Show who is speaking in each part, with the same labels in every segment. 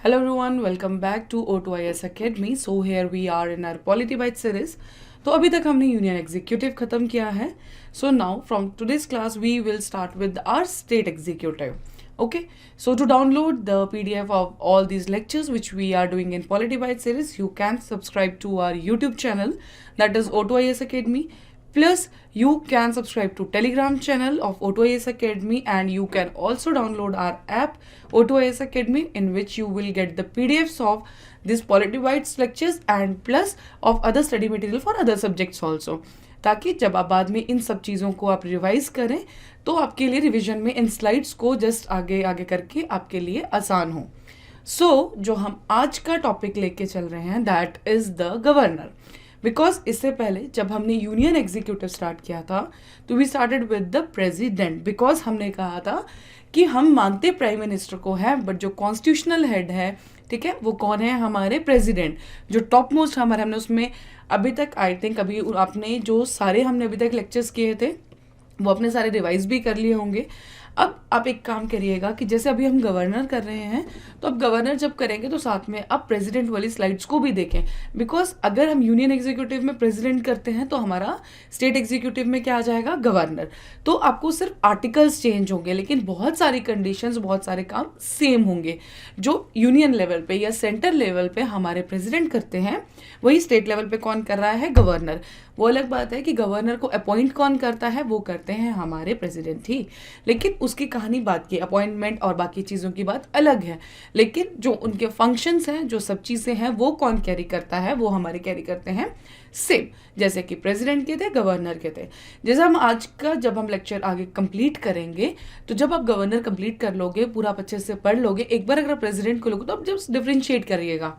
Speaker 1: Hello everyone, welcome back to O2IS Academy. So here we are in our Polity Byte series. तो अभी तक हमने union executive खत्म किया है. So now from today's class we will start with our state executive. Okay, so to download the PDF of all these lectures which we are doing in Polity Byte series, you can subscribe to our YouTube channel, that is O2IS Academy. Plus you can subscribe to Telegram channel of O2IS Academy, and you can also download our app O2IS Academy, in which you will get the PDFs of these Polity Bytes lectures and plus of other study material for other subjects also, ताकि जब आप बाद में इन सब चीज़ों को आप revise करें तो आपके लिए रिवीजन में इन स्लाइड्स को जस्ट आगे आगे करके आपके लिए आसान हो. जो हम आज का टॉपिक लेके चल रहे हैं that is the governor. Because इससे पहले जब हमने यूनियन एग्जीक्यूटिव स्टार्ट किया था तो we started with the president, because हमने कहा था कि हम मानते प्राइम मिनिस्टर को है, बट जो कॉन्स्टिट्यूशनल हेड है, ठीक है, वो कौन है? हमारे प्रेसिडेंट. जो टॉप मोस्ट हमारे हमने उसमें अभी तक आई थिंक अभी आपने जो सारे हमने अभी तक लेक्चर्स किए थे वो अपने सारे रिवाइज भी कर लिए होंगे. अब आप एक काम करिएगा कि जैसे अभी हम गवर्नर कर रहे हैं तो अब गवर्नर जब करेंगे तो साथ में आप प्रेसिडेंट वाली स्लाइड्स को भी देखें. बिकॉज अगर हम यूनियन एग्जीक्यूटिव में प्रेसिडेंट करते हैं तो हमारा स्टेट एग्जीक्यूटिव में क्या आ जाएगा? गवर्नर. तो आपको सिर्फ आर्टिकल्स चेंज होंगे लेकिन बहुत सारी कंडीशंस, बहुत सारे काम सेम होंगे. जो यूनियन लेवल पे या सेंटर लेवल पे हमारे प्रेसिडेंट करते हैं वही स्टेट लेवल पे कौन कर रहा है? गवर्नर. वो अलग बात है कि गवर्नर को अपॉइंट कौन करता है, वो करते हैं हमारे प्रेसिडेंट ही. लेकिन उसकी कहानी बात की, अपॉइंटमेंट और बाकी चीज़ों की बात अलग है. लेकिन जो उनके फंक्शंस हैं, जो सब चीज़ें हैं, वो कौन कैरी करता है? वो हमारे कैरी करते हैं सेम, जैसे कि प्रेसिडेंट के थे, गवर्नर के थे. जैसे हम आज का जब हम लेक्चर आगे कंप्लीट करेंगे तो जब आप गवर्नर कंप्लीट कर लोगे, पूरा आप अच्छे से पढ़ लोगे, एक बार अगर आप प्रेसिडेंट को लोगे तो आप जब डिफ्रेंशिएट करिएगा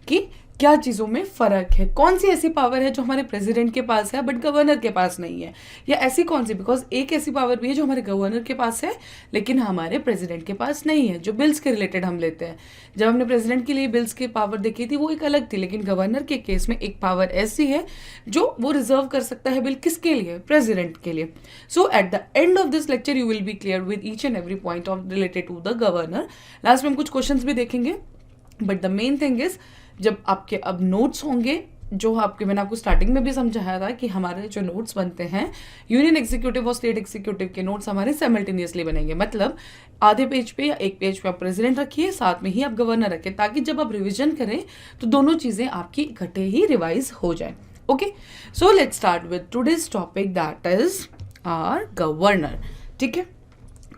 Speaker 1: कि क्या चीज़ों में फ़र्क है, कौन सी ऐसी पावर है जो हमारे प्रेसिडेंट के पास है बट गवर्नर के पास नहीं है, या ऐसी कौन सी, बिकॉज एक ऐसी पावर भी है जो हमारे गवर्नर के पास है लेकिन हमारे प्रेसिडेंट के पास नहीं है. जो बिल्स के रिलेटेड हम लेते हैं, जब हमने प्रेसिडेंट के लिए बिल्स की पावर देखी थी वो एक अलग थी, लेकिन गवर्नर के केस में एक पावर ऐसी है जो वो रिजर्व कर सकता है बिल किसके लिए? प्रेसिडेंट के लिए. So at the end of this lecture you will be clear with each and every point of related to the governor. Last में हम कुछ क्वेश्चंस भी देखेंगे, but the main thing is जब आपके अब नोट्स होंगे, जो आपके मैंने आपको स्टार्टिंग में भी समझाया था कि हमारे जो नोट्स बनते हैं यूनियन एग्जीक्यूटिव और स्टेट एग्जीक्यूटिव के नोट्स हमारे साइमल्टेनियसली बनेंगे. मतलब आधे पेज पे या एक पेज पे आप प्रेसिडेंट रखिए, साथ में ही आप गवर्नर रखिए, ताकि जब आप रिविजन करें तो दोनों चीज़ें आपकी इकट्ठे ही रिवाइज हो जाए. Okay, so let's start with today's topic that is our governor. ठीक है,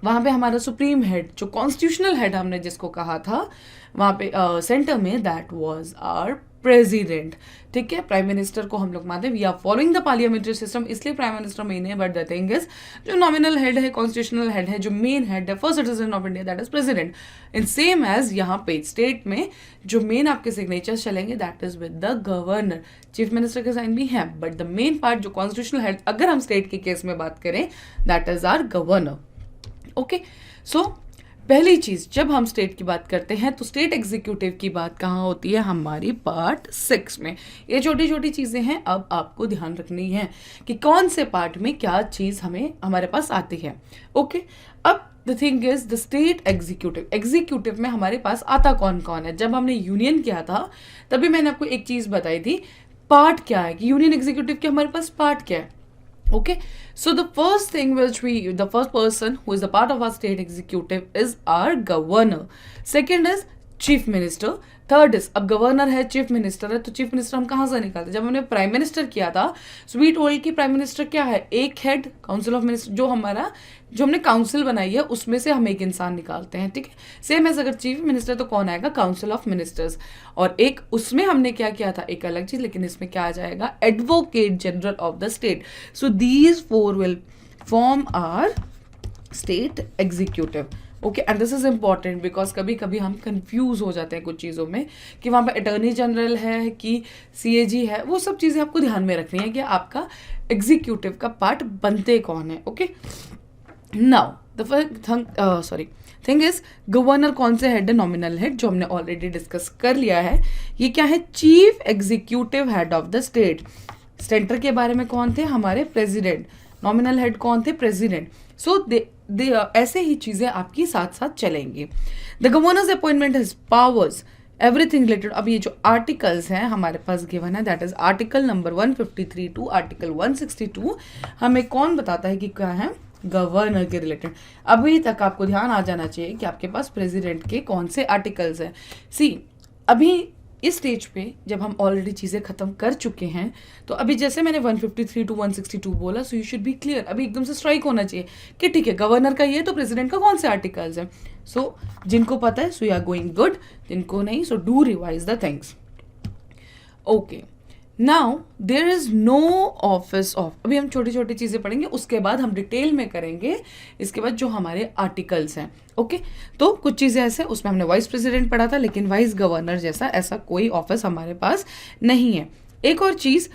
Speaker 1: वहाँ पे हमारा सुप्रीम हेड, जो कॉन्स्टिट्यूशनल हेड हमने जिसको कहा था, वहाँ पे सेंटर में दैट वाज आवर प्रेसिडेंट. ठीक है, प्राइम मिनिस्टर को हम लोग मानते हैं. We are following the parliamentary system, इसलिए प्राइम मिनिस्टर मेन है. बट द थिंग इज जो नॉमिनल हेड है, कॉन्स्टिट्यूशनल हेड है, जो मेन हेड है, first citizen of India, that is president. In same as यहाँ पे स्टेट में जो मेन आपके सिग्नेचर्स चलेंगे that is with the governor. Chief minister के साइन भी हैं, बट द मेन पार्ट जो कॉन्स्टिट्यूशनल हेड, अगर हम स्टेट के केस में बात करें, that is our governor. Okay, so पहली चीज जब हम स्टेट की बात करते हैं तो स्टेट एग्जीक्यूटिव की बात कहाँ होती है? हमारी पार्ट 6 में. ये छोटी छोटी चीजें हैं, अब आपको ध्यान रखनी है कि कौन से पार्ट में क्या चीज हमारे पास आती है. ओके, अब the thing is the state executive में हमारे पास आता कौन कौन है? जब हमने यूनियन किया था तभी मैंने आपको एक चीज बताई थी, पार्ट क्या है, कि यूनियन एग्जीक्यूटिव के हमारे पास पार्ट क्या है. Okay, so the first person who is a part of our state executive is our governor. Second is chief minister. Third is, अब गवर्नर है, चीफ मिनिस्टर है, तो चीफ मिनिस्टर हम कहाँ से निकालते हैं? जब हमने प्राइम मिनिस्टर किया था सो वी टोल्ड कि प्राइम मिनिस्टर क्या है? एक हेड, काउंसिल ऑफ मिनिस्टर, जो हमने काउंसिल बनाई है उसमें से हम एक इंसान निकालते हैं. ठीक है, सेम एज अगर चीफ मिनिस्टर तो कौन आएगा? Council of ministers. और एक उसमें हमने क्या किया था? एक अलग चीज, लेकिन इसमें क्या आ जाएगा? Advocate general of the state. So these 4 will form our state executive. Okay, and this is important because कभी कभी हम कंफ्यूज हो जाते हैं कुछ चीज़ों में कि वहाँ पे अटर्नी जनरल है कि CAG है. वो सब चीज़ें आपको ध्यान में रखनी है कि आपका एग्जीक्यूटिव का पार्ट बनते कौन है. Okay, now the thing is governor कौन से हेड है? नॉमिनल हेड, जो हमने ऑलरेडी डिस्कस कर लिया है. ये क्या है? Chief executive head of the state. Centre के बारे में कौन थे? हमारे प्रेसिडेंट. नॉमिनल हेड कौन थे? प्रेसिडेंट. सो ऐसे ही चीजें आपकी साथ साथ चलेंगी. The governor's appointment has powers everything related. अब ये जो आर्टिकल्स हैं हमारे पास गिवन है, that is article number 153 to article 162. हमें कौन बताता है कि क्या है, गवर्नर के रिलेटेड. अभी तक आपको ध्यान आ जाना चाहिए कि आपके पास प्रेसिडेंट के कौन से आर्टिकल्स हैं. सी, अभी इस स्टेज पे जब हम ऑलरेडी चीज़ें खत्म कर चुके हैं, तो अभी जैसे मैंने 153 टू 162 बोला, so you should be clear. अभी एकदम से स्ट्राइक होना चाहिए कि ठीक है, गवर्नर का ये तो प्रेसिडेंट का कौन से आर्टिकल्स हैं. सो जिनको पता है, so you are going good. जिनको नहीं, so do revise the things. Okay, now there is no office of. अभी हम छोटी छोटी चीजें पढ़ेंगे, उसके बाद हम डिटेल में करेंगे इसके बाद जो हमारे आर्टिकल्स हैं. ओके, तो कुछ चीजें ऐसे, उसमें हमने वाइस प्रेसिडेंट पढ़ा था, लेकिन वाइस गवर्नर जैसा ऐसा कोई ऑफिस हमारे पास नहीं है. एक और चीज,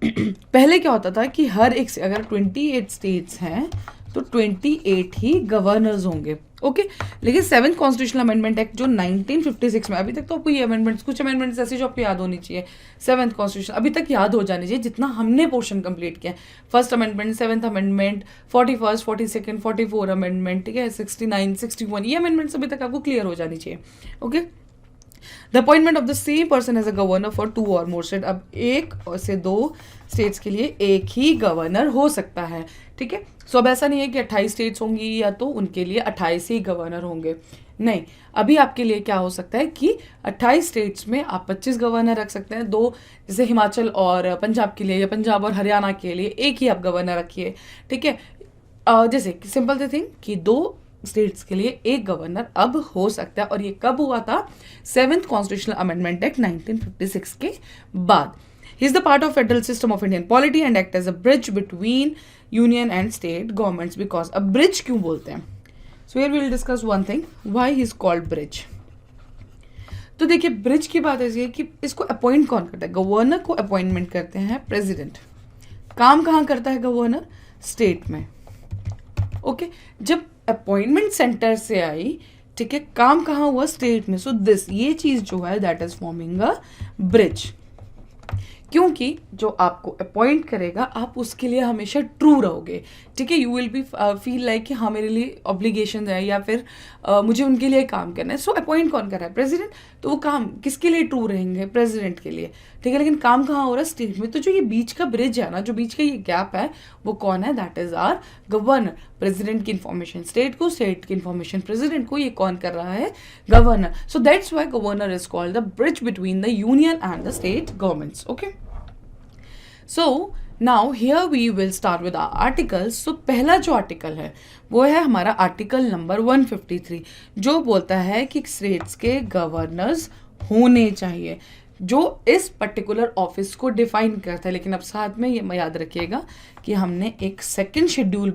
Speaker 1: पहले क्या होता था कि हर एक से अगर 28 स्टेट्स हैं तो 28 ही गवर्नर्स होंगे. ओके, लेकिन 7th कॉन्स्टिट्यूशनल अमेंडमेंट एक्ट जो 1956 में, अभी तक तो आपको ये अमेंडमेंट्स, कुछ अमेंडमेंट्स ऐसे जो आपको याद होनी चाहिए. 7th कॉन्स्टिट्यूशन अभी तक याद हो जानी चाहिए जितना हमने पोर्शन कंप्लीट किया. First amendment, 7th amendment, 41st, 42nd, 44 amendment, ठीक है, 69, 61, ये अमेंडमेंट्स अभी तक आपको क्लियर हो जानी चाहिए. Okay, the appointment of the same person as a governor for 2 और मोर स्टेट. अब 1 से 2 स्टेट्स के लिए एक ही गवर्नर हो सकता है. ठीक है, सो अब ऐसा नहीं है कि 28 स्टेट्स होंगी या तो उनके लिए 28 ही गवर्नर होंगे. नहीं, अभी आपके लिए क्या हो सकता है कि 28 स्टेट्स में आप 25 गवर्नर रख सकते हैं. 2 जैसे हिमाचल और पंजाब के लिए, या पंजाब और हरियाणा के लिए एक ही आप गवर्नर रखिए. ठीक है, जैसे सिंपल द थिंग कि 2 स्टेट्स के लिए एक गवर्नर अब हो सकता है. और ये कब हुआ था? 7th कॉन्स्टिट्यूशनल अमेंडमेंट एक्ट 1956 के बाद. He is the part of federal system of Indian polity and act as a bridge between union and state governments. Because a bridge क्यों बोलते हैं? So here we will discuss one thing, why he is called bridge. तो देखिए, bridge की बात ऐसी है कि इसको अपॉइंट कौन करता है? गवर्नर को अपॉइंटमेंट करते हैं प्रेसिडेंट. काम कहाँ करता है गवर्नर? स्टेट में. ओके, जब अपॉइंटमेंट सेंटर से आई, ठीक है, काम कहाँ हुआ? स्टेट में. सो दिस, ये चीज जो है, that is forming a bridge. क्योंकि जो आपको अपॉइंट करेगा आप उसके लिए हमेशा ट्रू रहोगे. ठीक है, you will B feel like कि हाँ मेरे लिए ऑब्लिगेशन है या फिर मुझे उनके लिए काम करना है. सो अपॉइंट कौन कर रहा है? प्रेसिडेंट. तो वो काम किसके लिए ट्रू रहेंगे? प्रेसिडेंट के लिए. ठीक है, लेकिन काम कहाँ हो रहा है? स्टेट में. तो जो ये बीच का ब्रिज है ना, जो बीच का ये गैप है, वो कौन है? That is our governor. President की इन्फॉर्मेशन स्टेट को, स्टेट की इन्फॉर्मेशन प्रेसिडेंट को, ये कौन कर रहा है? Governor. So that's why governor is called the bridge between the union and the state governments. Okay, so now here we will start with our articles. So पहला जो आर्टिकल है वो है हमारा आर्टिकल नंबर 153, जो बोलता है कि स्टेट्स के गवर्नर्स होने चाहिए, जो इस पर्टिकुलर ऑफिस को डिफाइन करता है. लेकिन अब साथ में ये याद रखिएगा कि हमने एक सेकेंड शेड्यूल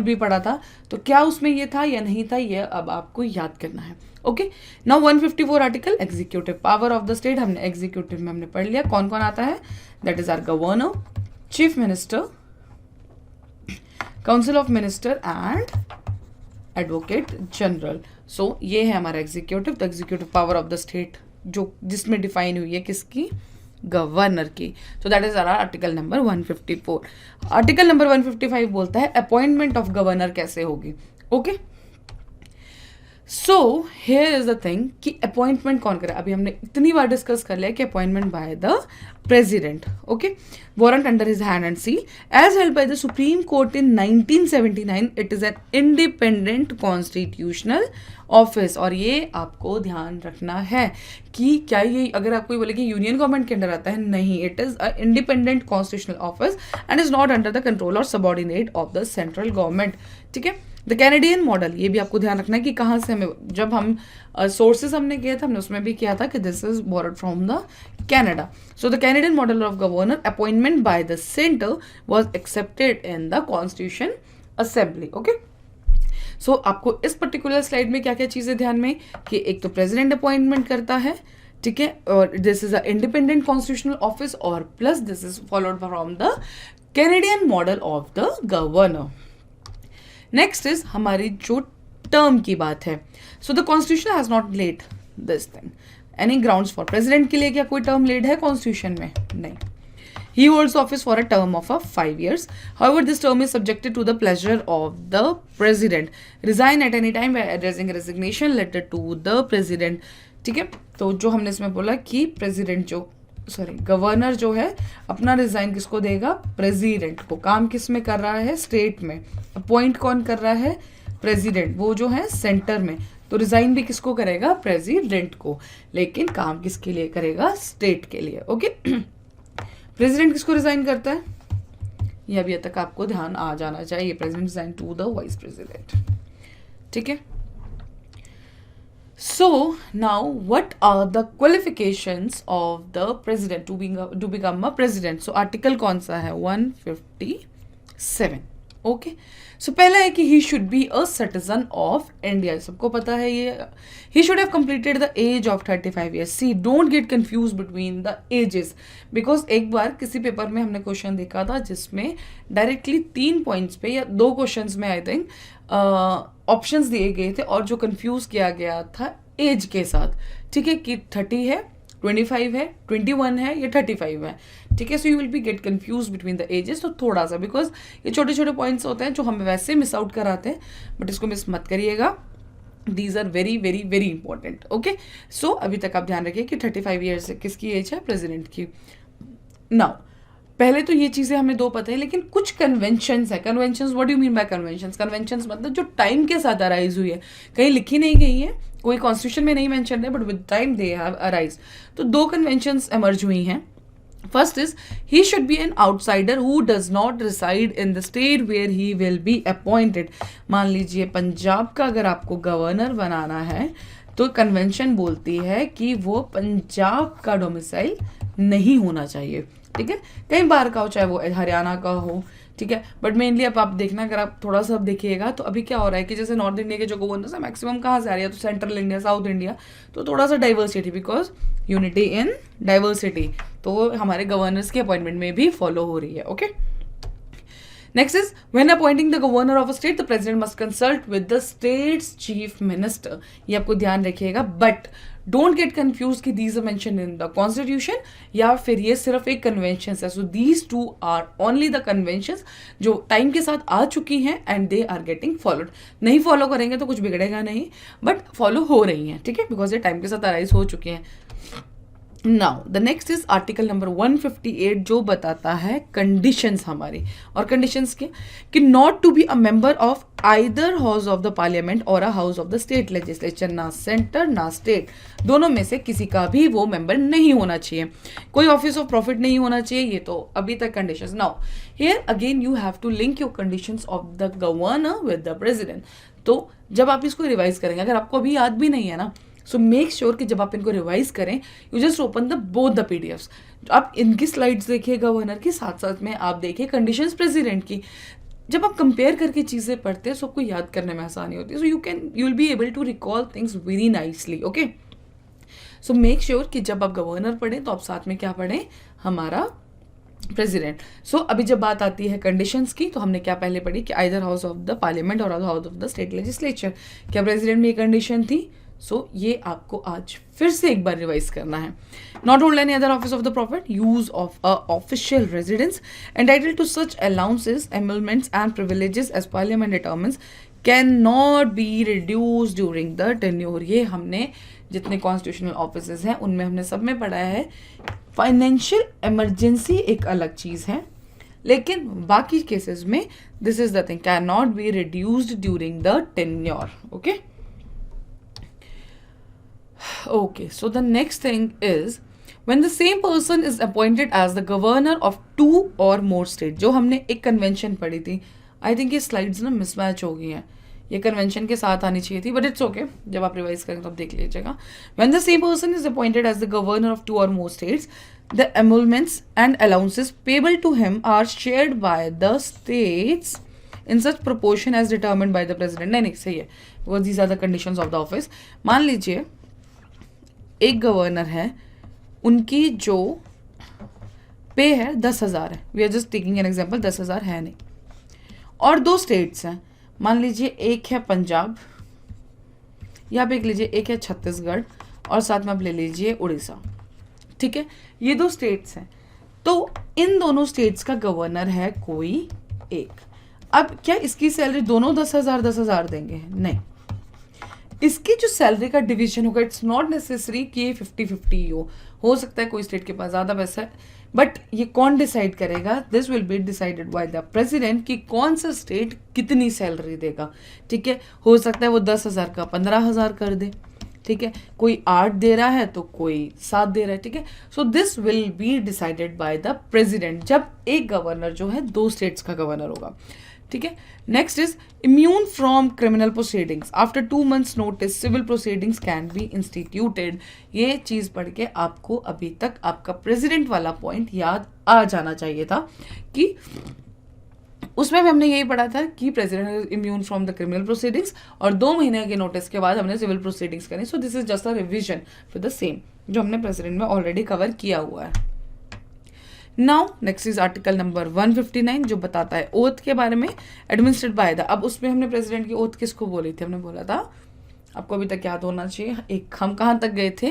Speaker 1: भी पढ़ा था, तो क्या उसमें ये था या नहीं था, ये अब आपको याद करना है. Okay, now 154 article, executive power of the state. हमने एग्जीक्यूटिव में हमने पढ़ लिया कौन कौन आता है. That is our governor, chief minister, council of minister and advocate general. So ये है हमारा executive. The executive power of the state, जो जिसमें डिफाइन हुई है किसकी? गवर्नर की. So that is our article number 154. Article number 155 बोलता है अपॉइंटमेंट ऑफ गवर्नर कैसे होगी. Okay, so here is the thing कि अपॉइंटमेंट कौन करे. अभी हमने इतनी बार डिस्कस कर लिया कि appointment by the president. Okay, warrant under his hand and seal as held by the supreme court in 1979. It is an independent constitutional office. और ये आपको ध्यान रखना है कि क्या ये, अगर आपको बोले कि यूनियन गवर्नमेंट के अंडर आता है, नहीं, it is a independent constitutional office and is not under the control और subordinate of the central government. ठीक है, द कैनेडियन मॉडल, ये भी आपको ध्यान रखना है कि कहाँ से हमें, जब हम सोर्सेज हमने किया था, हमने उसमें भी किया था कि this is borrowed from the Canada. So the Canadian model of governor appointment by the centre was accepted in the constitution assembly. Okay, so आपको इस पर्टिकुलर स्लाइड में क्या क्या चीजें ध्यान में, कि एक तो प्रेसिडेंट अपॉइंटमेंट करता है, ठीक है, और this is a independent constitutional office, और plus this is followed from the Canadian model of the governor. Next is हमारी जो टर्म की बात है. So the constitution has not laid this thing any grounds for. President के लिए क्या कोई टर्म लेड है कॉन्स्टिट्यूशन में? नहीं. He holds office for a term of 5 years. However, this term is subjected to the pleasure of the president. Resign at any time by addressing a resignation letter to the president. ठीक है, तो जो हमने इसमें बोला कि president जो governor जो है अपना रिजाइन किसको देगा? प्रेसिडेंट को. काम किस में कर रहा है? स्टेट में. अपॉइंट कौन कर रहा है? प्रेसिडेंट. वो जो है सेंटर में. तो रिजाइन भी किसको करेगा? प्रेसिडेंट को. लेकिन काम किसके लिए करेगा? स्टेट के लिए. ओके. प्रेसिडेंट किसको रिजाइन करता है? ये अभी तक आपको ध्यान आ जाना चाहिए. President resign to the vice president. ठीक है. So now what are the qualifications of the president to become a president? So article कौन सा है? 157. ओके. सो पहला है कि he should be a citizen of India. सबको पता है ये. He should have completed the age of 35 years. See don't get confuse between the ages, because एक बार किसी पेपर में हमने क्वेश्चन देखा था जिसमें डायरेक्टली 3 पॉइंट्स पे या 2 क्वेश्चंस में आई थिंक ऑप्शंस दिए गए थे और जो कंफ्यूज किया गया था एज के साथ. ठीक है, कि 30 है, 25 है, 21 है या 35 है. ठीक है. So you will be get confuse between the ages. तो थोड़ा सा, बिकॉज ये छोटे छोटे पॉइंट्स होते हैं जो हम वैसे मिस आउट कराते हैं, बट इसको मिस मत करिएगा. These are very very very important. Okay. So अभी तक आप ध्यान रखिए कि 35 ईयर्स किसकी एज है? प्रेसिडेंट की. नाउ पहले तो ये चीज़ें हमें 2 पता है, लेकिन कुछ कन्वेंशंस है. Conventions, what do you mean by conventions? Conventions मतलब जो टाइम के साथ अराइज हुई है, कहीं लिखी नहीं गई है, कोई कॉन्स्टिट्यूशन में नहीं मेंशन है, but with time they have arise. तो 2 कन्वेंशंस एमर्ज हुई हैं. First is he should be an outsider who does not reside in the state where he will be appointed. मान लीजिए पंजाब का अगर आपको गवर्नर बनाना है तो कन्वेंशन बोलती है कि वो पंजाब का डोमिसाइल नहीं होना चाहिए. ठीक है. कई बार का हो, चाहे वो हरियाणा का हो. ठीक है. बट मेनली अब आप देखना, अगर आप थोड़ा सा देखिएगा तो अभी क्या हो रहा है कि जैसे नॉर्थ इंडिया के जो गवर्नर्स है मैक्सिमम कहाँ से आ रही है? तो सेंट्रल इंडिया, साउथ इंडिया. तो थोड़ा सा diversity, because unity in diversity, तो हमारे गवर्नर्स की अपॉइंटमेंट में भी फॉलो हो रही है. Okay. Next is when appointing the governor of a state the president must consult with the state's chief minister. ये आपको ध्यान रखिएगा. बट डोंट गेट कंफ्यूज कि these are mention in the constitution या फिर ये सिर्फ एक कन्वेंशन है. So these 2 are only the conventions जो टाइम के साथ आ चुकी हैं and they are getting followed. नहीं फॉलो करेंगे तो कुछ बिगड़ेगा नहीं, बट फॉलो हो रही हैं. ठीक है, बिकॉज ये टाइम के साथ अराइज हो चुकी हैं. Now the next is article number 158 जो बताता है कंडीशंस हमारी. और कंडीशंस क्या? कि not to be a member of either house of the parliament और a house of the state legislature. ना सेंटर ना स्टेट, दोनों में से किसी का भी वो मेंबर नहीं होना चाहिए. कोई ऑफिस ऑफ प्रॉफिट नहीं होना चाहिए. ये तो अभी तक conditions. Now here again you have to link your conditions of the governor with the president. तो जब आप इसको रिवाइज करेंगे, अगर आपको अभी याद भी नहीं है ना, सो मेक श्योर कि जब आप इनको रिवाइज करें you just open the both the PDFs. आप इनकी स्लाइड्स देखिए गवर्नर की, साथ साथ में आप देखिए कंडीशंस प्रेसिडेंट की. जब आप कंपेयर करके चीज़ें पढ़ते हैं तो आपको याद करने में आसानी होती है. So you will be able to recall things very nicely. Okay. So make sure कि जब आप गवर्नर पढ़ें तो आप साथ में क्या पढ़ें? हमारा प्रेसिडेंट. सो अभी जब बात आती है कंडीशंस की, तो हमने क्या पहले पढ़ी कि either house of the parliament और house of the state legislature. क्या प्रेसिडेंट में ये कंडीशन थी? सो ये आपको आज फिर से एक बार रिवाइज करना है. Not hold any other office of the profit, use of a official residence, entitled to such allowances, emoluments and privileges as parliament determines, can not be reduce during the tenure. ये हमने जितने constitutional offices हैं उनमें हमने सब में पढ़ा है. फाइनेंशियल इमरजेंसी एक अलग चीज है, लेकिन बाकी केसेस में this is the thing, can not be reduced during the tenure. Okay. Okay, so the next thing is when the same person is appointed as the governor of 2 or more states. जो हमने एक convention पढ़ी थी, I think ये slides ना mismatch हो गई हैं. ये कन्वेंशन के साथ आनी चाहिए थी, बट इट्स ओके. जब आप रिवाइज करेंगे तो आप देख लीजिएगा. When the same person is appointed as the governor of 2 or more states, the emoluments and allowances payable to him are shared by the states in such proportion as determined by the president. नहीं सही है, because these are the conditions of the office. मान लीजिए एक governor है, उनकी जो पे है 10,000 है. We are just taking an example, 10,000 है नहीं. और 2 स्टेट्स हैं, मान लीजिए एक है पंजाब, या आप एक लीजिए एक है छत्तीसगढ़, और साथ में आप ले लीजिए उड़ीसा. ठीक है, ये 2 स्टेट्स हैं. तो इन दोनों स्टेट्स का गवर्नर है कोई एक। अब क्या इसकी सैलरी दोनों 10,000 देंगे? नहीं, इसकी जो सैलरी का डिवीजन होगा, इट्स नॉट नेसेसरी कि ये 50-50 हो सकता है कोई स्टेट के पास ज़्यादा पैसा है, बट ये कौन डिसाइड करेगा? This will be decided by the president कि कौन सा स्टेट कितनी सैलरी देगा। ठीक है, हो सकता है वो 10,000 का 15,000 कर दे। ठीक है, कोई 8 दे रहा है तो कोई 7 दे रहा है। ठीक है, so this will be decided by the president जब एक गवर्नर जो है 2 स्टेट्स का गवर्नर होगा। ठीक है, next is immune from criminal proceedings after 2 months notice civil proceedings can be instituted. ये चीज पढ़ के आपको अभी तक आपका प्रेसिडेंट वाला पॉइंट याद आ जाना चाहिए था कि उसमें भी हमने यही पढ़ा था कि president is immune from the criminal proceedings और 2 महीने के नोटिस के बाद हमने सिविल प्रोसीडिंग्स करी। सो this is just a revision for the same जो हमने प्रेसिडेंट में ऑलरेडी कवर किया हुआ है। Now next is article number 159 जो बताता है ओथ के बारे में, एडमिनिस्ट्रेड बाय द। अब उसमें हमने प्रेसिडेंट की ओथ किसको बोली थी? हमने बोला था, आपको अभी तक याद होना चाहिए, एक हम कहाँ तक गए थे?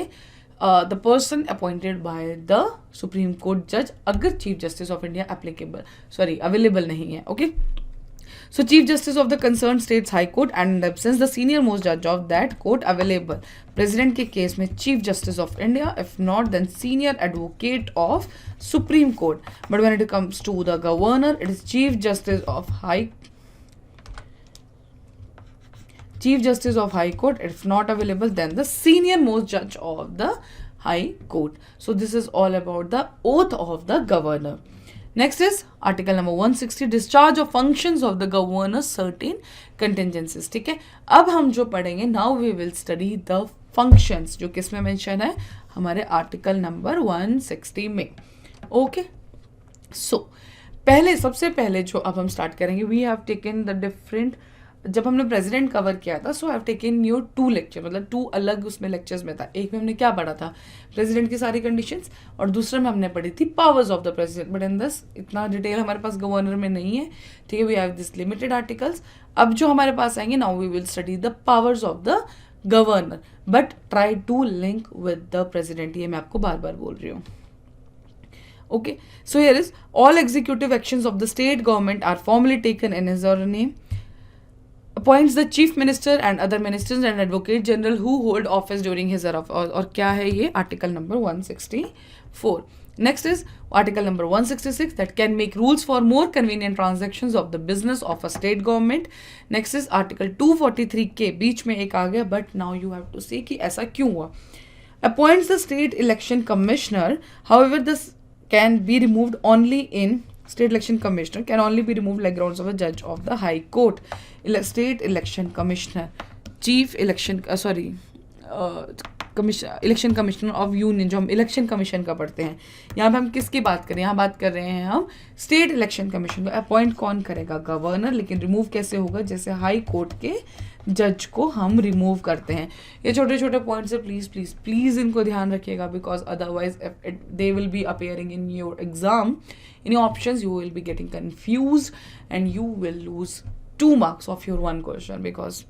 Speaker 1: The person appointed by the supreme court जज अगर chief justice of India available नहीं है। Okay, so chief justice of the concerned states high court and in absence the senior most judge of that court available। president के case में chief justice of India, if not then senior advocate of supreme court, but when it comes to the governor it is chief justice of high court, if not available then the senior most judge of the high court। so this is all about the oath of the governor। Next is article number 160 discharge of functions of the governor certain contingencies. ठीक है, अब हम जो पढ़ेंगे now we will study the functions जो किसमें mention है? हमारे आर्टिकल नंबर 160 में। ओके, सो सबसे पहले जो अब हम स्टार्ट करेंगे, we have taken the different, जब हमने प्रेसिडेंट कवर किया था, so I have taken your 2 lecture, मतलब 2 अलग उसमें लेक्चर्स में था। एक में हमने क्या पढ़ा था? प्रेसिडेंट की सारी कंडीशंस, और दूसरे में हमने पढ़ी थी powers of the president, but in this इतना डिटेल हमारे पास गवर्नर में नहीं है। ठीक है, we have this limited articles. अब जो हमारे पास आएंगे, now we will study the powers of the governor, but try to link with the president, ये मैं आपको बार बार बोल रही हूँ। Okay, so here is all executive actions of the state government are formally taken in his or her name, appoints the chief minister and other ministers and advocate general who hold office during his और क्या है ये? Article number 164। Next is article number 166 that can make rules for more convenient transactions of the business of a state government। Next is article 243 के बीच में एक आ गया, but now you have to see कि ऐसा क्यों हुआ। appoints the state election commissioner, however this can be removed only in state election commissioner can only be removed like grounds of a judge of the high court। state election commissioner, chief election election commissioner of union, जो हम election commission का पढ़ते हैं, यहाँ पे हम किसकी बात करें? यहाँ बात कर रहे हैं हम स्टेट इलेक्शन कमीशन को। अपॉइंट कौन करेगा? गवर्नर। लेकिन रिमूव कैसे होगा? जैसे हाई कोर्ट के जज को हम रिमूव करते हैं। ये छोटे छोटे पॉइंट्स है, प्लीज प्लीज प्लीज इनको ध्यान रखिएगा, because otherwise they will be appearing in your exam, in your options, you will be getting confuse and you will lose 2 marks of your 1 question, because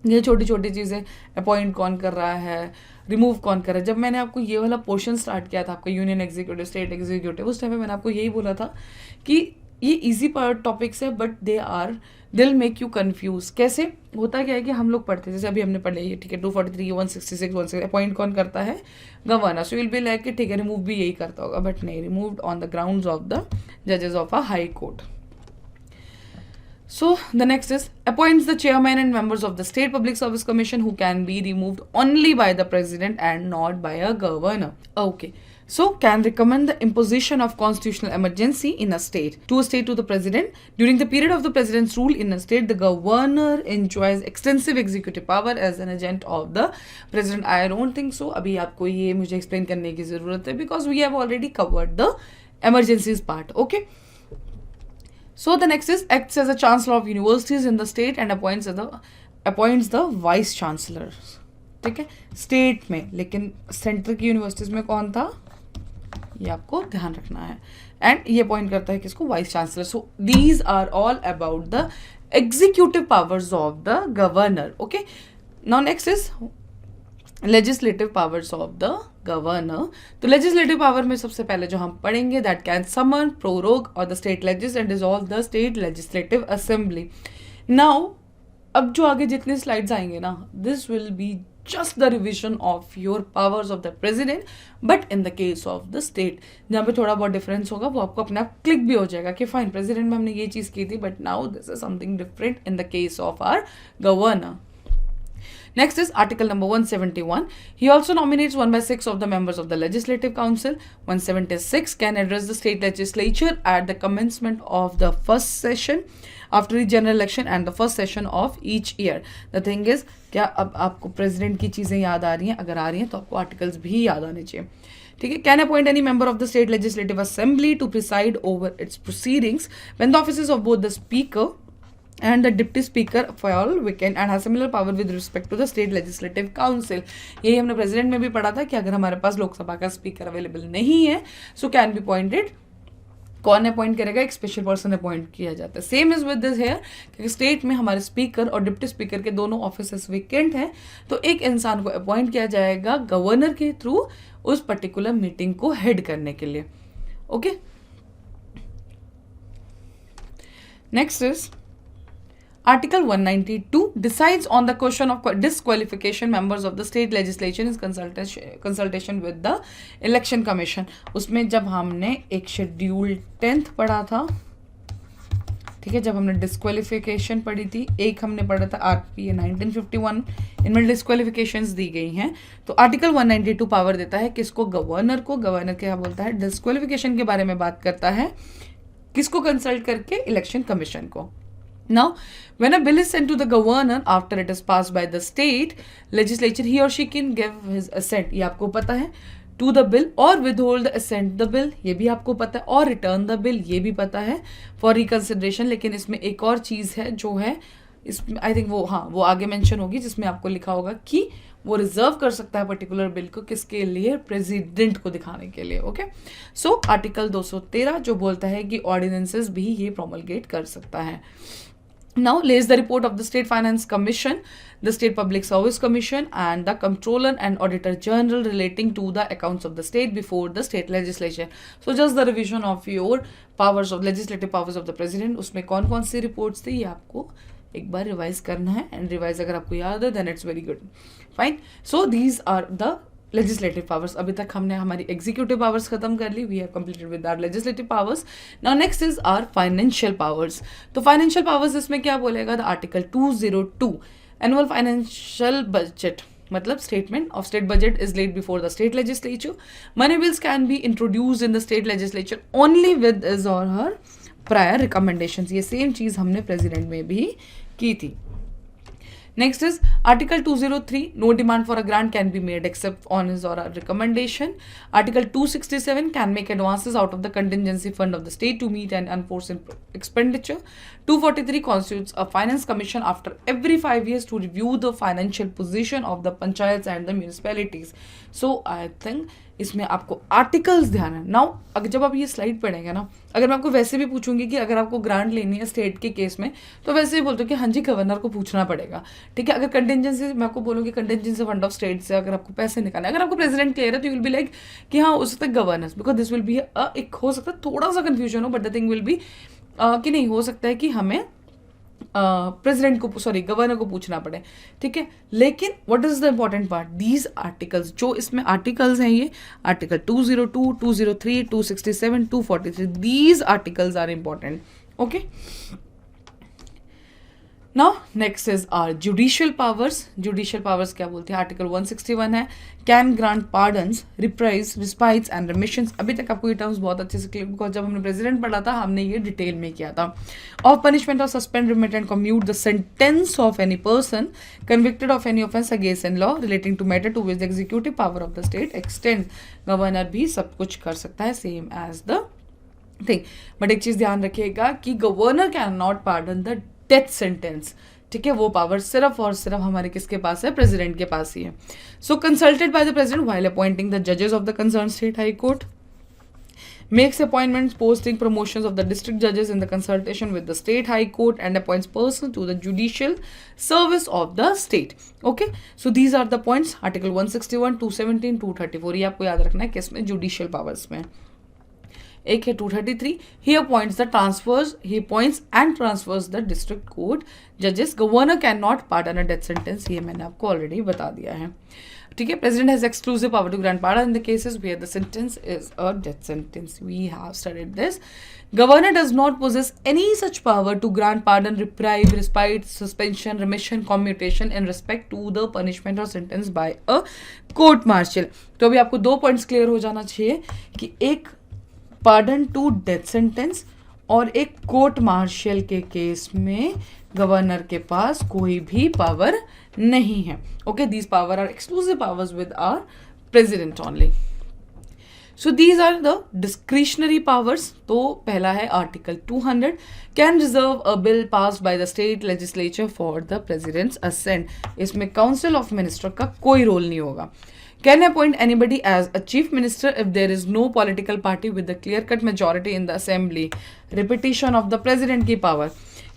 Speaker 1: ये छोटी छोटी चीज़ें, अपॉइंट कौन कर रहा है, रिमूव कौन कर रहा है। जब मैंने आपको ये वाला पोर्शन स्टार्ट किया था, आपका यूनियन एग्जीक्यूटिव, स्टेट एग्जीक्यूटिव, उस टाइम पे मैंने आपको यही बोला था कि ये इजी टॉपिक्स है, but they will make you confuse. कैसे होता क्या है कि हम लोग पढ़ते हैं, जैसे अभी हमने पढ़ लिया, ठीक है, 243, 166, 166, अपॉइंट कौन करता है? Governor. So will be like कि ठीक है, रिमूव भी यही करता होगा, बट नहीं, removed on the grounds of the जजेस of a high court. So the next is appoints the chairman and members of the State Public Service Commission who can be removed only by the president and not by a governor. Okay. So can recommend the imposition of constitutional emergency in a state to the president. During the period of the president's rule in a state, the governor enjoys extensive executive power as an agent of the president। I don't think so। अभी आपको ये मुझे explain करने की ज़रूरत है, because we have already covered the emergencies part। Okay। So the next is acts as a chancellor of universities in the state and appoints the vice chancellor। ठीक है, स्टेट में, लेकिन सेंटर की यूनिवर्सिटीज में कौन था, ये आपको ध्यान रखना है। एंड ये अपॉइंट करता है किसको? Vice chancellor. So these are all about the executive powers of the governor. Okay, now next is legislative powers of the governor. तो लेजिस्लेटिव पावर में सबसे पहले जो हम पढ़ेंगे, दैट कैन समन, प्रोरोग और the state legis and dissolve the state legislative assembly. Now अब जो आगे जितने स्लाइड्स आएंगे ना, this will be just the revision of your powers of the president, but in the case of the state जहाँ पे थोड़ा बहुत डिफरेंस होगा वो आपको अपने आप क्लिक भी हो जाएगा कि फाइन प्रेसिडेंट में हमने ये चीज़ की थी, but now this is something different in the case of our governor. Next is Article number 171. He also nominates 1/6 of the members of the Legislative Council. 176 can address the state legislature at the commencement of the first session after the general election and the first session of each year. The thing is, क्या अब आपको president की चीज़ें याद आ रही हैं? अगर आ रही हैं तो आपको आर्टिकल्स भी याद आने चाहिए. ठीक है. Can appoint any member of the state legislative assembly to preside over its proceedings when the offices of both the speaker and the deputy speaker fall vacant and has similar power with respect to the state legislative council. यही हमने president में भी पढ़ा था कि अगर हमारे पास लोकसभा का स्पीकर अवेलेबल नहीं है, सो कैन बी अपॉइंटेड. कौन अपॉइंट करेगा? एक स्पेशल पर्सन अपॉइंट किया जाता है. Same is with this here, क्योंकि स्टेट में हमारे स्पीकर और डिप्टी स्पीकर के दोनों ऑफिसेस वेकेंट हैं, तो एक इंसान को अपॉइंट किया जाएगा गवर्नर के थ्रू उस पर्टिकुलर मीटिंग को हेड करने के लिए. Okay. Next is Article 192 decides on the question of disqualification members of the state legislation is consultation with the election commission. उसमें जब हमने एक शेड्यूल 10th पढ़ा था, ठीक है, जब हमने डिस्क्वालिफिकेशन पढ़ी थी, एक हमने पढ़ा था आरपीए 1951, इनमें डिस्क्वालिफिकेशंस दी गई हैं. तो आर्टिकल 192 पावर देता है किसको? गवर्नर को. गवर्नर क्या बोलता है? डिस्क्वालिफिकेशन के बारे में बात करता है. किसको कंसल्ट करके? इलेक्शन कमीशन को. Now, when a bill is sent to the governor after it is passed by the state legislature, he or she can give his assent. ये आपको पता है. To the bill or withhold the assent the bill, ये भी आपको पता है. और return the bill, ये भी पता है. For reconsideration, लेकिन इसमें एक और चीज़ है जो है इसमें आई थिंक वो आगे मेंशन होगी, जिसमें आपको लिखा होगा कि वो रिजर्व कर सकता है पर्टिकुलर बिल को. किसके लिए? प्रेसिडेंट को दिखाने के लिए. ओके. सो आर्टिकल 213 जो बोलता है कि ऑर्डिनेंसेस भी ये प्रोमलगेट कर सकता है. Now lays the report of the State Finance Commission, the State Public Service Commission and the Comptroller and Auditor General relating to the accounts of the state before the state legislature. So just the revision of your powers of legislative powers of the president. उसमें कौन कौन सी reports थी ये आपको एक बार revise करना है, and revise अगर आपको याद है then it's very good. Fine. So these are the legislative powers. अभी तक हमने हमारी एग्जीक्यूटिव पावर्स खत्म कर ली. We have completed with our legislative powers. Now next is our financial powers. तो फाइनेंशियल पावर्स इसमें क्या बोलेगा? The article 202 annual financial budget, मतलब statement of state budget is laid before the state legislature. Money bills can be introduce in the state legislature only with his और हर prior recommendations. ये same चीज हमने president में भी की थी. Next is Article 203. No demand for a grant can be made except on his or her recommendation. Article 267 can make advances out of the contingency fund of the state to meet an unforeseen expenditure. 243 constitutes a finance commission after every 5 years to review the financial position of the panchayats and the municipalities. So I think इसमें आपको articles ध्यान है. Now अगर जब आप ये slide पढ़ेंगे ना, अगर मैं आपको वैसे भी पूछूंगी कि अगर आपको ग्रांट लेनी है स्टेट के केस में, तो वैसे ही बोलते हो कि हाँ जी गवर्नर को पूछना पड़ेगा. ठीक है. अगर कंटिजेंसी, मैं आपको बोलूँगी कंटिजेंसी फंड ऑफ स्टेट से अगर आपको पैसे निकालना है, अगर आपको प्रेसिडेंट क्लियर है तो विल बी लाइक कि हाँ हो सकता है governors, because this will B एक हो सकता है थोड़ा सा कन्फ्यूजन हो, but the thing will be कि नहीं हो सकता है कि हमें प्रेसिडेंट को गवर्नर को पूछना पड़े. ठीक है. लेकिन what is the important part? These articles, जो इसमें आर्टिकल्स हैं, ये article 202, 203, 267, 243, these articles are important. Okay. Now next is our judicial powers. Judicial powers क्या बोलते हैं? आर्टिकल 161 है. Can grant pardons, reprieves, respites and remissions. अभी तक आपको ये टर्म्स बहुत अच्छे से क्लियर, बिकॉज जब हमने प्रेसिडेंट पढ़ा था हमने ये डिटेल में किया था. Of punishment of suspend, remit and commute the sentence of any person convicted of any offence against in law relating to matter to which the executive power of the state extend. Governor भी सब कुछ कर सकता है, same as the thing. But एक चीज ध्यान रखिएगा कि governor can not pardon the death sentence. ठीक है. वो पावर सिर्फ और सिर्फ हमारे किसके पास है? प्रेसिडेंट के पास ही है. So consulted by the president while appointing the जजेस of the concern state high court. makes appointments, posting, promotions of the district judges in the consultation with the state high court, and appoints person to the judicial service of the state. Okay, so these are the points. Article 161, 217, 234 ये आपको याद रखना है किसमें, judicial powers में. एक है 233, he appoints and transfers the district court judges. Governor cannot pardon a death sentence, ये मैंने आपको ऑलरेडी बता दिया है. ठीक है. President has exclusive power to grant pardon in the cases where the sentence is a death sentence. We have studied this. Governor does not possess any such power to grant pardon, reprieve, respite, suspension, remission, commutation in respect to the punishment or sentence by a court martial. तो अभी आपको 2 points clear हो जाना चाहिए कि एक pardon to death sentence और एक कोर्ट मार्शल के केस में गवर्नर के पास कोई भी पावर नहीं है. Okay, these power are exclusive powers with our president only. So these are the discretionary powers. तो पहला है article 200, can reserve a bill pass by the state legislature for the president's assent. इसमें council of minister का कोई role नहीं होगा. Can appoint anybody as a chief minister if there is no political party with a clear-cut majority in the assembly. Repetition of the president की power.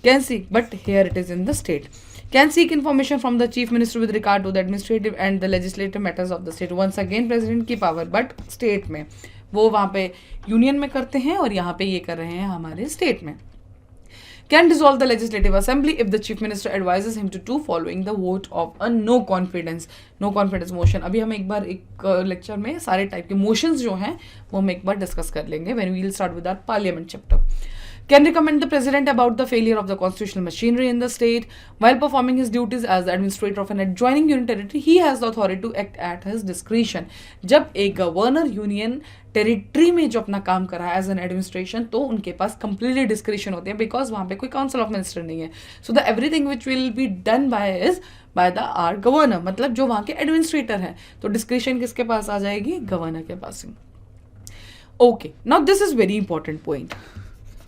Speaker 1: Can seek, but here it is in the state. Can seek information from the chief minister with regard to the administrative and the legislative matters of the state. Once again president की power, but state में. वो वहाँ पे union में करते हैं और यहाँ पे ये कर रहे हैं हमारे स्टेट में. Can dissolve the legislative assembly if the chief minister advises him to do following the vote of a no confidence motion. अभी हम एक बार एक लेक्चर में सारे टाइप के मोशंस जो हैं वो हम एक बार डिस्कस कर लेंगे when we will start with our parliament chapter. Can recommend the president about the failure of the constitutional machinery in the state while performing his duties as the administrator of an adjoining union territory. He has the authority to act at his discretion. जब एक governor union territory में जो अपना काम कर रहा है as an administration, तो उनके पास कंप्लीटली डिस्क्रिशन होते हैं बिकॉज वहाँ पे कोई काउंसिल ऑफ मिनिस्टर नहीं है. So the everything which will be done by the are governor, मतलब जो वहाँ के एडमिनिस्ट्रेटर हैं. तो डिस्क्रिशन किसके पास आ जाएगी, गवर्नर के पास. Okay, now this is very important point.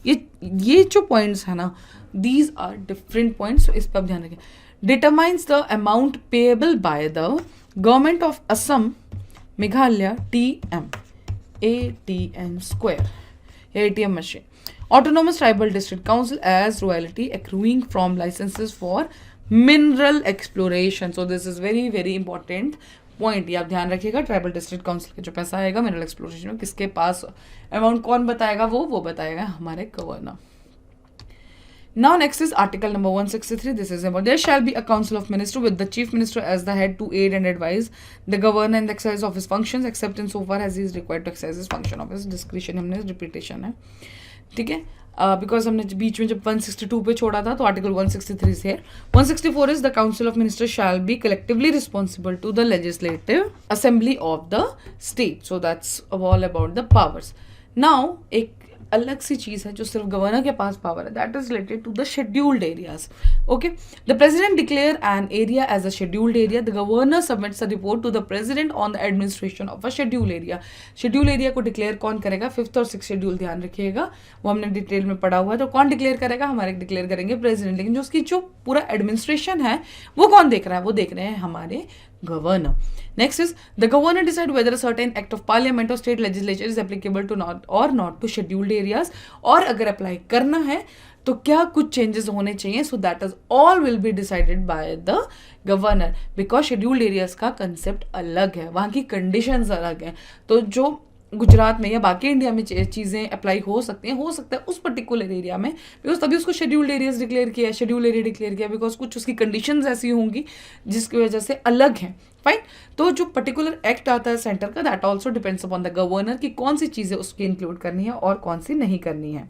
Speaker 1: ये जो पॉइंट्स है ना, दीज आर डिफरेंट पॉइंट्स, इस पर ध्यान रखें. Determines the amount payable by the government of Assam, Meghalaya, TM, ATM square, ATM machine, autonomous tribal district council as royalty accruing from licenses for mineral exploration. So this is very very important point. ये आप ध्यान रखिएगा. Tribal district council का जो पैसा आएगा mineral exploration में, किसके पास अमाउंट कौन बताएगा, वो बताएगा हमारे governor. Now next is article number 163. This is about there shall be a council of minister with the chief minister as the head to aid and advise the governor in the exercise of his functions except in so far as he is required to exercise his function of his discretion. हमने repetition है, ठीक है, because हमने बीच में जब 162 पे छोड़ा था तो आर्टिकल 163 से 164 is the council of minister shall be collectively responsible to the legislative assembly of the state. So that's all about the powers. Now एक अलग सी चीज है जो सिर्फ गवर्नर के पास पावर है, that is related to the scheduled areas. Okay, the president declare an area as a scheduled area. The governor submits a report to the president on the administration of a scheduled area. Schedule area को declare कौन करेगा, 5th और 6th schedule ध्यान रखिएगा, वो हमने detail में पढ़ा हुआ है. तो कौन डिक्लेयर करेगा, हमारे डिक्लेयर करेंगे प्रेसिडेंट, लेकिन जो उसकी जो पूरा एडमिनिस्ट्रेशन है वो कौन देख रहा है, वो देख रहे हैं हमारे governor. Next is the governor decide whether a certain act of parliament or state legislature is applicable to not to scheduled areas, और अगर अप्लाई करना है तो क्या कुछ चेंजेस होने चाहिए. सो that is all will be decided by the governor because scheduled areas का कंसेप्ट अलग है, वहाँ की कंडीशंस अलग हैं. तो जो गुजरात में या बाकी इंडिया में चीज़ें अप्लाई हो सकती हैं, हो सकता है उस पर्टिकुलर एरिया में, बिकॉज तभी उसको शेड्यूल्ड एरियाज डिक्लेयर किया, शेड्यूल एरिया डिक्लेयर किया, बिकॉज कुछ उसकी कंडीशंस ऐसी होंगी जिसकी वजह से अलग हैं. फाइन. तो जो पर्टिकुलर एक्ट आता है सेंटर का, that also depends upon the governor कि कौन सी चीज़ें उसकी इंक्लूड करनी है और कौन सी नहीं करनी है.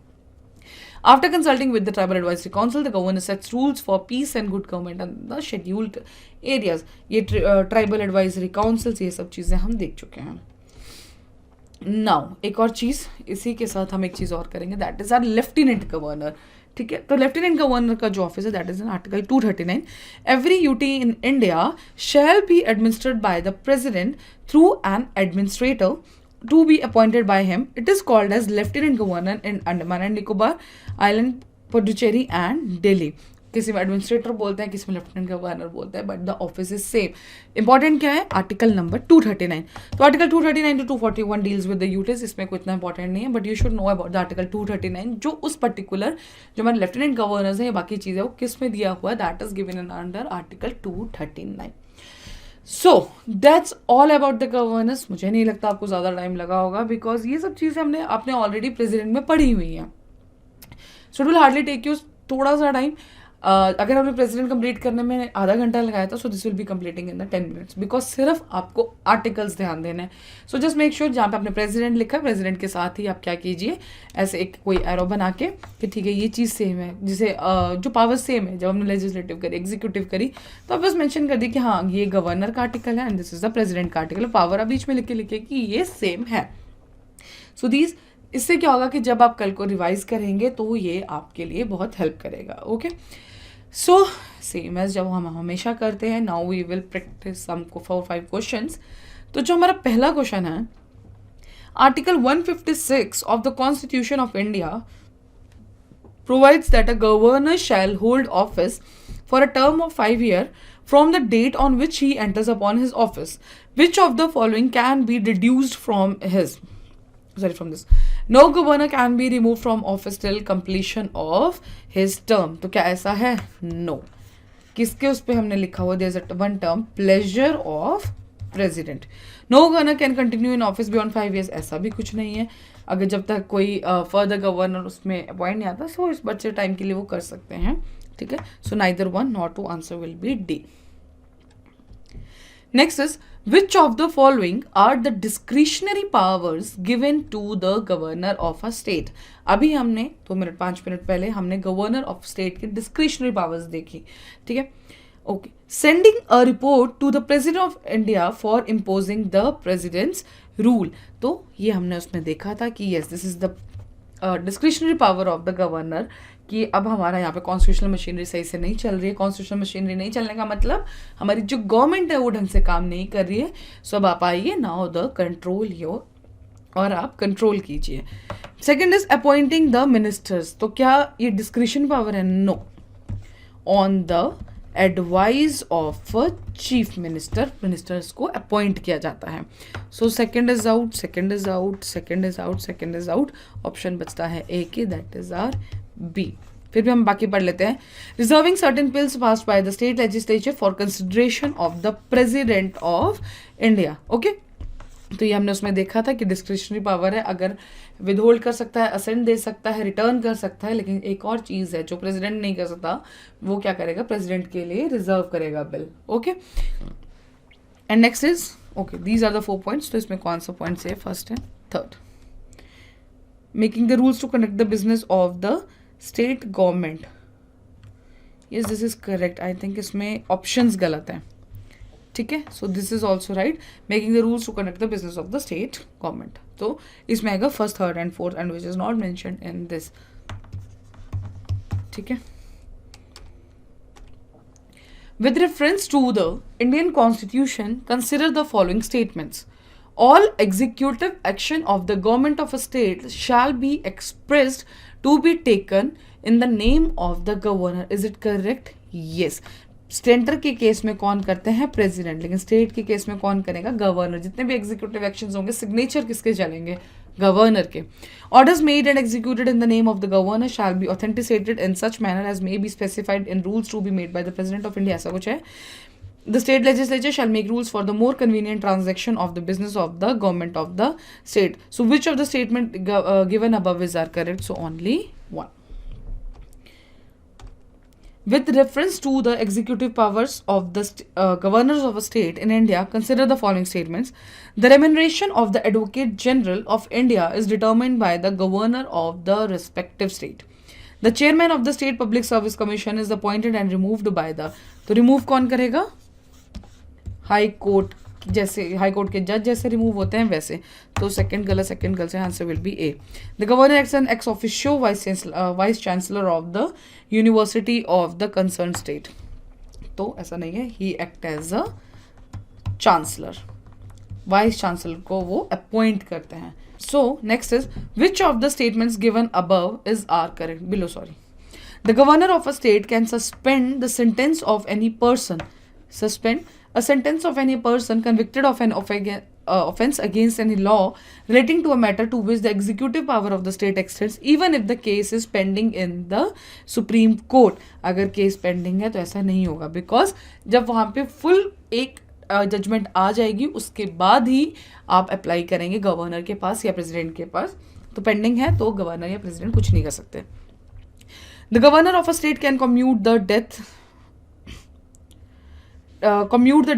Speaker 1: After consulting with the Tribal Advisory Council, the governor sets rules for peace and good government in the scheduled areas. ये ट्राइबल एडवाइजरी काउंसिल्स, ये सब चीज़ें हम देख चुके हैं. नाउ एक और चीज़, इसी के साथ हम एक चीज़ और करेंगे, that is our lieutenant governor. ठीक है, तो लेफ्टिनेंट गवर्नर का जो ऑफिस है that is in article 239. Every UT in India shall be administered by the president through an administrator to be appointed by him. It is called as Lieutenant Governor in Andaman and Nicobar Island, Puducherry and Delhi. किसी में administrator बोलते हैं, किसी में lieutenant governor बोलते हैं, but the office is same. Important क्या है, आर्टिकल नंबर 239। तो article 239 to 241 deals with the UTs, इसमें कोई इतना इंपॉर्टेंट नहीं है, but you should know about the article 239, जो उस पर्टिकुलर जो हमारे लेफ्टिनेंट गवर्नर्स हैं या बाकी चीज़ें वो किस में दिया हुआ है, that is given in under article 239। So that's all about the governance. मुझे नहीं लगता आपको ज़्यादा टाइम लगा होगा, बिकॉज ये सब चीज़ें आपने ऑलरेडी प्रेसिडेंट में पढ़ी हुई हैं। So it will hardly take you थोड़ा सा टाइम। अगर हमने प्रेसिडेंट कंप्लीट करने में आधा घंटा लगाया था, so this will be completing in the 10 minutes, because सिर्फ आपको आर्टिकल्स ध्यान देना है। सो जस्ट मेक श्योर जहाँ पे आपने प्रेसिडेंट लिखा है, प्रेसिडेंट के साथ ही आप क्या कीजिए, ऐसे एक कोई एरो बना के कि ठीक है ये चीज़ सेम है, जिसे जो पावर सेम है, जब हमने लेजिस्लेटिव करी, एग्जीक्यूटिव करी, तो आप बस मेंशन कर दी कि हाँ ये गवर्नर का आर्टिकल है and this is the president का आर्टिकल। पावर आप बीच में लिखे कि ये सेम है। सो दीज, इससे क्या होगा कि जब आप कल को रिवाइज करेंगे तो ये आपके लिए बहुत हेल्प करेगा। ओके, सो सेम एज जब हम हमेशा करते हैं, now we will practice some 4-5 questions. तो जो हमारा पहला क्वेश्चन है, article 156 of the constitution of India provides that a governor shall hold office for a term of 5 years from the date on which he enters upon his office. Which of the following can be deduced from this? No governor can be removed from office till completion of his term. तो क्या ऐसा है? No. किसके उस पे हमने लिखा हुआ, there's a one term, pleasure of president. No governor can continue in office beyond 5 years. ऐसा भी कुछ नहीं है। अगर जब तक कोई फर्दर गवर्नर उसमें अपॉइंट नहीं आता, सो इस बच्चे टाइम के लिए वो कर सकते हैं। ठीक है, so neither one nor two answer will be D. Next is, which of the following are the discretionary powers given to the governor of a state. अभी हमने 5 मिनट पहले हमने गवर्नर ऑफ स्टेट की डिस्क्रिशनरी पावर्स देखी। ठीक है, okay. Sending a report to the president of India for imposing the president's rule. तो ये हमने उसमें देखा था कि yes this is the discretionary power of the governor, कि अब हमारा यहाँ पे कॉन्स्टिट्यूशनल मशीनरी सही से नहीं चल रही है। कॉन्स्टिट्यूशनल मशीनरी नहीं चलने का मतलब हमारी जो गवर्नमेंट है वो ढंग से काम नहीं कर रही है। सो अब आप आइए, नाउ द कंट्रोल योर, और आप कंट्रोल कीजिए। Second is appointing the ministers. तो क्या ये डिस्क्रिशन पावर है? No, on the advice of chief minister ministers को अपॉइंट किया जाता है। So second is out, second is out, second is out, second is out. Option बचता है ए के, दैट इज आर बी। फिर भी हम बाकी पढ़ लेते हैं। Reserving certain bills passed by the state legislature for consideration of the president of India. Okay, तो ये हमने उसमें देखा था कि डिस्क्रिशनरी पावर है, अगर विदहोल्ड कर सकता है, असेंट दे सकता है, रिटर्न कर सकता है, लेकिन एक और चीज़ है जो प्रेसिडेंट नहीं कर सकता, वो क्या करेगा, प्रेसिडेंट के लिए रिजर्व करेगा bill. Okay, and next is, okay these are the 4 points. तो इसमें कौन सा पॉइंट है, फर्स्ट है third. Making the rules to conduct the business of the state government, yes this is correct. I think इसमें options गलत हैं। ठीक है, so this is also right, making the rules to conduct the business of the state government. तो इसमें आएगा first, third and fourth, and which is not mentioned in this. ठीक है, with reference to the Indian Constitution, consider the following statements. All executive action of the government of a state shall be expressed to be taken in the name of the governor. Is it correct? Yes. Centre के case में कौन करते हैं, president, लेकिन state के case में कौन करेगा, गवर्नर। जितने भी एग्जीक्यूटिव एक्शंस होंगे, सिग्नेचर किसके चलेंगे, गवर्नर के। Orders made and executed in the name of the governor shall be authenticated in such manner as may be specified in rules to be made by the president of India. ऐसा कुछ है। The state legislature shall make rules for the more convenient transaction of the business of the government of the state. So which of the statement given above is are correct? So only one. With reference to the executive powers of the governors of a state in India, consider the following statements. The remuneration of the Advocate General of India is determined by the governor of the respective state. The chairman of the State Public Service Commission is appointed and removed by the, तो remove कौन करेगा, high court, जैसे high court के जज जैसे remove होते हैं वैसे। तो सेकंड गलत से answer will be A. The governor acts an ex officio vice chancellor of the university of the concern state. तो ऐसा नहीं है, he act as a chancellor, vice chancellor को वो अपॉइंट करते हैं। So next is, which of the statements given above is are correct, below sorry. The governor of a state can suspend the sentence of any person. Suspend a sentence of any person convicted of an offense against any law relating to a matter to which the executive power of the state extends, even if the case is pending in the Supreme Court. अगर case pending है तो ऐसा नहीं होगा, because जब वहाँ पे full एक जजमेंट आ जाएगी उसके बाद ही आप अप्लाई करेंगे गवर्नर के पास या प्रेसिडेंट के पास. तो पेंडिंग है तो गवर्नर या प्रेसिडेंट कुछ नहीं कर सकते. The governor of a state can commute the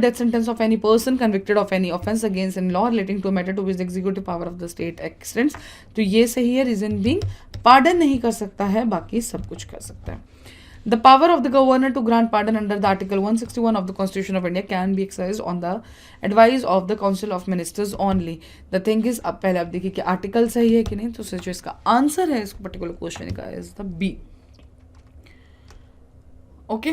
Speaker 1: death sentence of any person convicted of any offense against any law relating to a matter to which the executive power of the state extends. तो ये सही है. Reason being pardon नहीं कर सकता है, बाकी सब कुछ कर सकता है. The power of the governor to grant pardon under the Article 161 of the Constitution of India can be exercised on the advice of the Council of Ministers only. The thing is, अब पहले आप देखिए कि article सही है कि नहीं. तो जो इसका आंसर है इस पर्टिकुलर क्वेश्चन का is the B. Okay,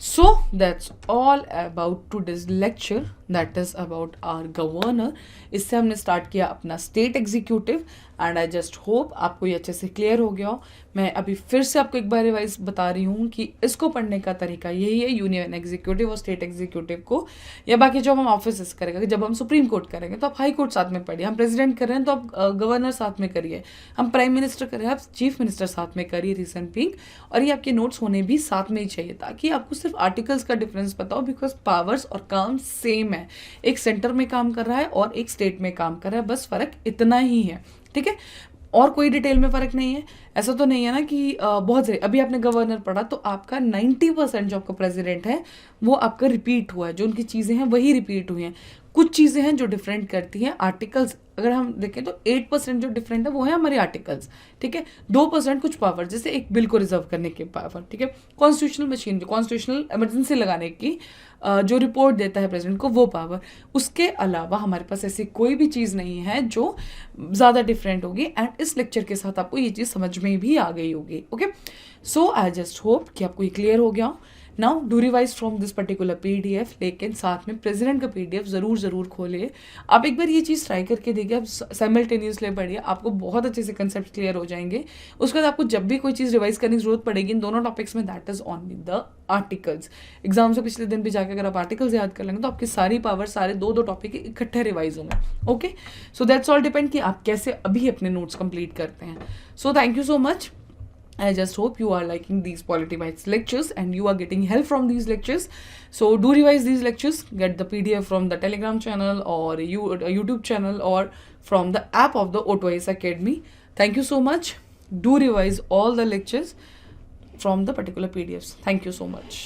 Speaker 1: so that's all about today's lecture, that is about our governor. इससे हमने स्टार्ट किया अपना state executive and I just hope आपको ये अच्छे से क्लियर हो गया हो. मैं अभी फिर से आपको एक बार रिवाइज बता रही हूँ कि इसको पढ़ने का तरीका यही है, यूनियन एग्जीक्यूटिव और स्टेट एग्जीक्यूटिव को, या बाकी जब हम ऑफिस करेंगे, जब हम सुप्रीम कोर्ट करेंगे तो आप हाई कोर्ट साथ में पढ़िए, हम प्रेसिडेंट कर रहे हैं तो आप गवर्नर साथ में करिए, हम प्राइम मिनिस्टर कर रहे हैं आप चीफ मिनिस्टर साथ में करिए, रीजन बीइंग. और ये आपके नोट्स होने भी साथ में ही चाहिए ताकि आपको सिर्फ आर्टिकल्स का डिफरेंस पता हो, बिकॉज पावर्स और काम सेम है. एक सेंटर में काम कर रहा है और एक स्टेट में काम कर रहा है, बस फर्क इतना ही है. ठीक है, और कोई डिटेल में फर्क नहीं है. ऐसा तो नहीं है ना कि बहुत सारे, अभी आपने गवर्नर पढ़ा तो आपका 90% जो आपका प्रेसिडेंट है वो आपका रिपीट हुआ है, जो उनकी चीज़ें हैं वही रिपीट हुई हैं. कुछ चीज़ें हैं जो डिफरेंट करती हैं. आर्टिकल्स अगर हम देखें तो 8% जो डिफरेंट है वो है हमारे आर्टिकल्स. ठीक है, 2% कुछ पावर, जैसे एक बिल को रिजर्व करने के पावर. ठीक है, कॉन्स्टिट्यूशनल मशीन, कॉन्स्टिट्यूशनल इमरजेंसी लगाने की जो रिपोर्ट देता है प्रेसिडेंट को वो पावर. उसके अलावा हमारे पास ऐसी कोई भी चीज़ नहीं है जो ज़्यादा डिफरेंट होगी. एंड इस लेक्चर के साथ आपको ये चीज़ समझ में भी आ गई होगी. Okay, so I just hope कि आपको ये क्लियर हो गया हो. Now do revise from this particular PDF, लेकिन साथ में प्रेसिडेंट का PDF ज़रूर खोलिए. आप एक बार ये चीज़ ट्राई करके देखिए, आप साइमल्टेनियसली पढ़िए, आपको बहुत अच्छे से कंसेप्ट क्लियर हो जाएंगे. उसके बाद आपको जब भी कोई चीज़ रिवाइज करने की जरूरत पड़ेगी इन दोनों टॉपिक्स में, that is only the articles. Exam से पिछले दिन भी जाकर अगर आप आर्टिकल्स याद कर लेंगे तो आपकी सारी पावर सारे दो टॉपिक इकट्ठे रिवाइज होंगे. Okay, so that's all depend कि आप कैसे अभी अपने नोट्स कंप्लीट करते हैं. So thank you so much. I just hope you are liking these Polity Bites lectures and you are getting help from these lectures. So do revise these lectures. Get the PDF from the Telegram channel or YouTube channel or from the app of the O2IS Academy. Thank you so much. Do revise all the lectures from the particular PDFs. Thank you so much.